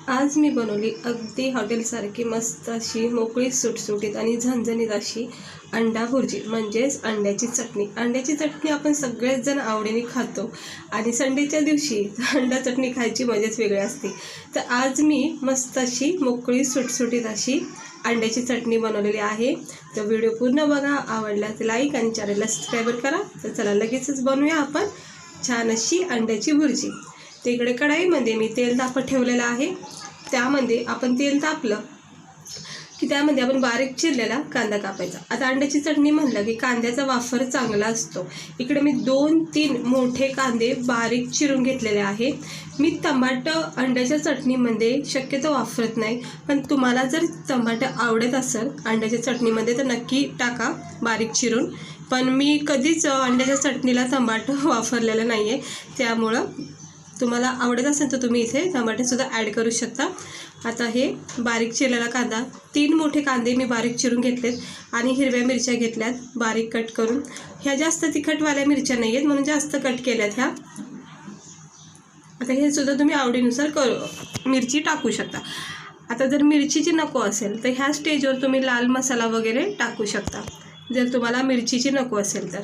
आज मी बनवली अगदी हॉटेलसारखी मस्त अशी मोकळी सुटसुटीत आणि झणझणीत अशी अंडा भुर्जी म्हणजेच अंड्याची चटणी। अंड्याची चटणी आपण सगळेच जण आवडीने खातो आणि संडेच्या दिवशी अंडा चटणी खायची मजाच वेगळी असते। तर आज मी मस्त अशी मोकळी सुटसुटीत अशी अंड्याची चटणी बनवलेली आहे। तर व्हिडिओ पूर्ण बघा, आवडला तर लाईक आणि चॅनलला सबस्क्राइब करा। तर चला लगेचच बनवूया आपण छान अशी अंड्याची भुर्जी। तर इकडे कढईमध्ये मी तेल तापत ठेवलेलं आहे। त्यामध्ये आपण तेल तापलं की त्यामध्ये आपण बारीक चिरलेला कांदा कापायचा। आता अंड्याची चटणी म्हणलं की कांद्याचा वापर चांगला असतो। इकडे मी 2-3 मोठे कांदे बारीक चिरून घेतलेले आहे। मी टमाटर अंड्याच्या चटणीमध्ये शक्यतो वापरत नाही, पण तुम्हाला जर टमाटर आवडत असेल अंड्याच्या चटणीमध्ये तर नक्की टाका बारीक चिरून। पण मी कधीच अंड्याच्या चटणीला टमाटर वापरलेलं नाही आहे, त्यामुळं तुम्हाला आवडत असेल तर तुम्ही इथे टमाटेसुद्धा ॲड करू शकता। आता हे बारीक चिरलेला कांदा 3 मोठे कांदे मी बारीक चिरून घेतलेत आणि हिरव्या मिरच्या घेतल्यात बारीक कट करून। ह्या जास्त तिखटवाल्या मिरच्या नाही आहेत म्हणून जास्त कट केल्यात ह्या। आता हे सुद्धा तुम्ही आवडीनुसार मिरची टाकू शकता। आता जर मिरचीची नको असेल तर ह्या स्टेजवर तुम्ही लाल मसाला वगैरे टाकू शकता जर तुम्हाला मिरचीची नको असेल तर।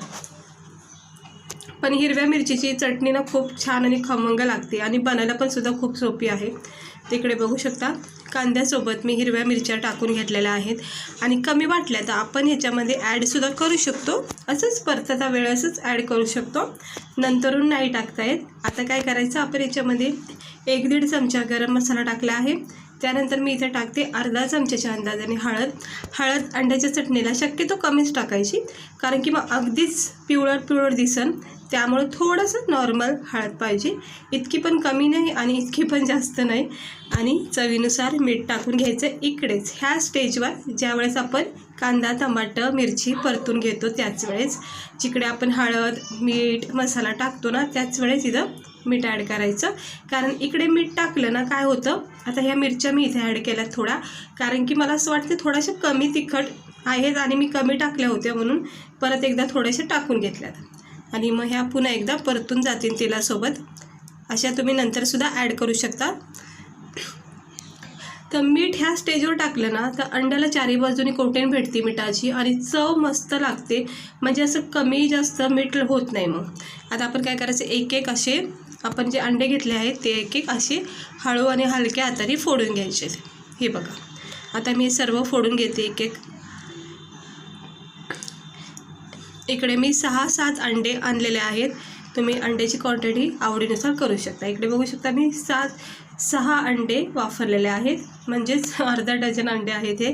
पण हिरव्या मिरचीची चटणी ना खूप छान आणि खमंग लागते आणि बनायला पण सुद्धा खूप सोपी आहे। तिकडे बघू शकता कांद्यासोबत मी हिरव्या मिरच्या टाकून घेतलेल्या आहेत आणि कमी वाटल्या तर आपण ह्याच्यामध्ये ॲडसुद्धा करू शकतो। असंच परतता वेळेसच ॲड करू शकतो, नंतरून नाही टाकता येत। आता काय करायचं, आपण याच्यामध्ये 1-1.5 चमचा गरम मसाला टाकला आहे। त्यानंतर मी इथे टाकते अर्धा चमच्याच्या अंदाजाने हळद अंड्याच्या चटणीला शक्यतो कमीच टाकायची, कारण की मग अगदीच पिवळट दिसन, त्यामुळे थोडंसं नॉर्मल हळद पाहिजे। इतकी पण कमी नाही आणि इतकी पण जास्त नाही। आणि चवीनुसार मीठ टाकून घ्यायचं इकडेच ह्या स्टेजवर, ज्यावेळेस आपण कांदा टमाटर मिरची परतून घेतो त्याच वेळेस, जिकडे आपण हळद मीठ मसाला टाकतो ना त्याच वेळेस इथं मीठ ॲड करायचं। कारण इकडे मीठ टाकलं ना काय होतं, आता ह्या मिरच्या मी इथे ॲड केल्यात थोडा, कारण की मला असं वाटतं थोड्याशा कमी तिखट आहेत आणि मी कमी टाकल्या होत्या म्हणून परत एकदा थोड्याशा टाकून घेतल्यात आणि मग ह्या पुन्हा एकदा परतून जातील तेलासोबत। अशा तुम्ही नंतरसुद्धा ॲड करू शकता। तर मीठ ह्या स्टेजवर टाकलं ना तर अंड्याला चारी बाजूनी कोटिंग भेटते मिठाची आणि चव मस्त लागते, म्हणजे असं कमी जास्त मीठ होत नाही। मग आता आपण काय करायचं, एक असे आपण जे अंडे घेतले आहेत ते एक असे हळू आणि हलक्या हाताने फोडून घ्यायचे। हे बघा आता मी सर्व फोडून घेते एक इकडे मी 6-7 अंडे आणलेले आहेत। तुम्ही अंड्याची क्वांटिटी आवडीनुसार करू शकता। इकडे बघू शकता मी 6 अंडे वापरलेले आहेत, म्हणजेच अर्धा डझन अंडे आहेत हे।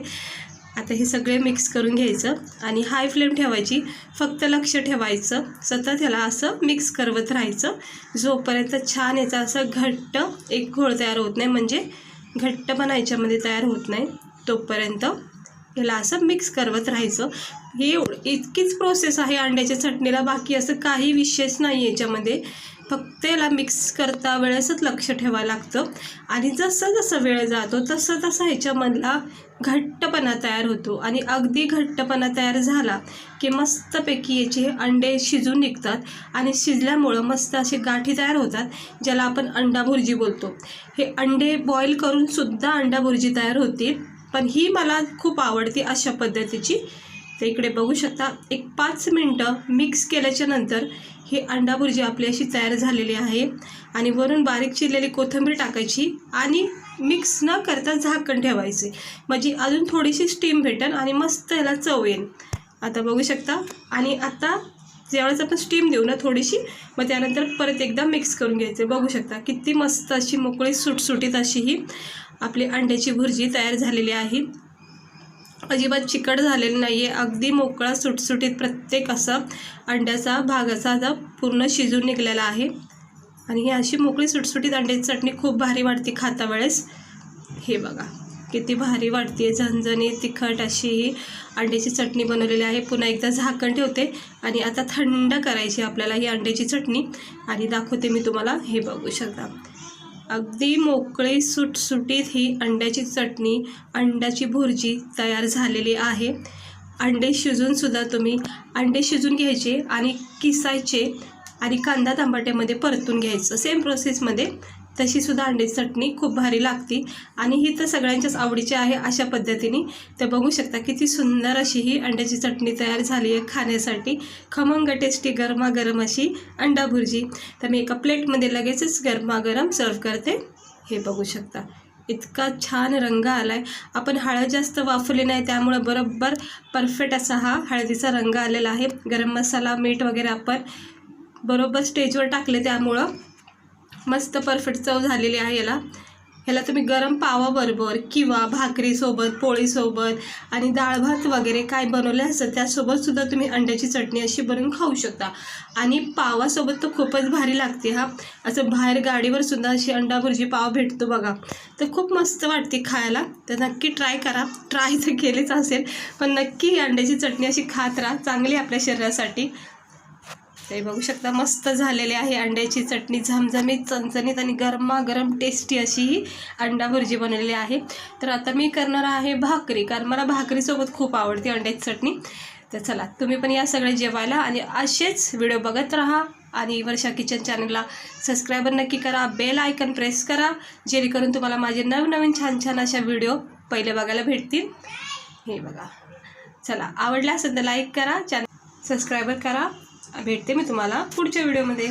आता हे सगळे मिक्स करून घ्यायचं आणि हाय फ्लेम ठेवायची, फक्त लक्ष ठेवायचं, सतत ह्याला असं मिक्स करवत राहायचं जोपर्यंत छान याचा असं घट्ट एक घोळ तयार होत नाही, म्हणजे घट्टपणा याच्यामध्ये तयार होत नाही तोपर्यंत ह्याला असं मिक्स करवत राहायचं। हे इतकीच प्रोसेस आहे अंड्याच्या चटणीला, बाकी असं काही विशेष नाही याच्यामध्ये, फक्त याला मिक्स करता वेळेसच लक्ष ठेवावं लागतं आणि जसं जसं वेळ जातो तसं तसं ह्याच्यामधला घट्टपणा तयार होतो आणि अगदी घट्टपणा तयार झाला की मस्तपैकी याचे अंडे शिजून निघतात आणि शिजल्यामुळं मस्त असे गाठी तयार होतात, ज्याला आपण अंडा भुर्जी बोलतो। हे अंडे बॉईल करून सुद्धा अंडा भुर्जी तयार होती, पण ही मला खूप आवडते अशा पद्धतीची। तर इकडे बघू शकता 5 मिनटं मिक्स केल्याच्या नंतर ही अंडा भुर्जी आपली अशी तयार झालेली आहे आणि वरून बारीक चिरलेली कोथिंबीर टाकायची आणि मिक्स न करता झाकण ठेवायचे, म्हणजे अजून थोडीशी स्टीम भेटेल आणि मस्त याला चव येईल। आता बघू शकता आणि आता ज्यावेळेस आपण स्टीम देऊ ना थोडीशी, मग त्यानंतर परत एकदा मिक्स करून घ्यायचं। बघू शकता किती मस्त अशी मोकळी सुटसुटीत अशी ही आपली अंड्याची भुर्जी तयार झालेली आहे। अजिबात चिकट झालेलं नाही आहे, अगदी मोकळा सुटसुटीत प्रत्येक असा अंड्याचा भाग असा पूर्ण शिजून निघलेला आहे आणि ही अशी मोकळी सुटसुटीत अंड्याची चटणी खूप भारी वाटते खाता वेळेस। हे बघा किती भारी वाटते, झणझणीत तिखट अशी ही अंड्याची चटणी बनवलेली आहे। पुन्हा एकदा झाकण ठेवते आणि आता थंड करायची आपल्याला ही अंड्याची चटणी आणि दाखवते मी तुम्हाला। हे बघू शकता अगदी मोकळी सुटसुटीत ही अंड्याची चटणी अंड्याची भुर्जी तयार झालेली आहे। अंडे शिजूनसुद्धा तुम्ही अंडे शिजून घ्यायचे आणि किसायचे आणि कांदा टमाट्यामध्ये परतून घ्यायचं, सेम प्रोसेसमध्ये तशीसुद्धा अंड्याची चटणी खूप भारी लागते आणि ही तर सगळ्यांच्याच आवडीची आहे अशा पद्धतीने. तर बघू शकता किती सुंदर अशी ही अंड्याची चटणी तयार झाली आहे खाण्यासाठी. खमंग टेस्टी गरमागरम अशी अंडा भुर्जी. तर मी एका प्लेटमध्ये लगेचच गरमागरम सर्व करते. हे बघू शकता इतका छान रंग आला आहे. आपण हळद जास्त वापरली नाही त्यामुळे बरोबर परफेक्ट असा हा हळदीचा रंग आलेला आहे. गरम मसाला मीठ वगैरे आपण बरोबर स्टेजवर टाकले त्यामुळं मस्त परफेक्ट चव झालेली आहे ह्याला तुम्ही गरम पावाबरोबर किंवा भाकरीसोबत पोळीसोबत आणि डाळ भात वगैरे काय बनवले असेल त्यासोबतसुद्धा तुम्ही अंड्याची चटणी अशी बनवून खाऊ शकता. आणि पावासोबत तर खूपच भारी लागते हा. असं बाहेर गाडीवर सुद्धा अशी अंडा भुर्जी पाव भेटतो बघा, तर खूप मस्त वाटते खायला. तर नक्की ट्राय करा. ट्राय तर केलीच असेल पण नक्की ही अंड्याची चटणी अशी खात राहा, चांगली आपल्या शरीरासाठी. ते बघू शकता मस्त झालेली आहे अंड्याची चटणी. झमझमीत चणचणीत आणि गरमागरम टेस्टी अशी ही अंडा भुर्जी बनवलेली आहे. तर आता मी करणार आहे भाकरी, कारण मला भाकरीसोबत खूप आवडते अंड्याची चटणी. तर चला तुम्ही पण या सगळ्या जेवायला आणि असेच व्हिडिओ बघत राहा. आणि वर्षा किचन चॅनलला सबस्क्राईबर नक्की करा, बेल आयकन प्रेस करा, जेणेकरून तुम्हाला माझे नवनवीन छान छान अशा व्हिडिओ पहिले बघायला भेटतील. हे बघा, चला आवडला असेल तर लाईक करा, चॅनल सबस्क्राईबर करा. भेटते मी तुम्हाला पुढच्या व्हिडिओमध्ये.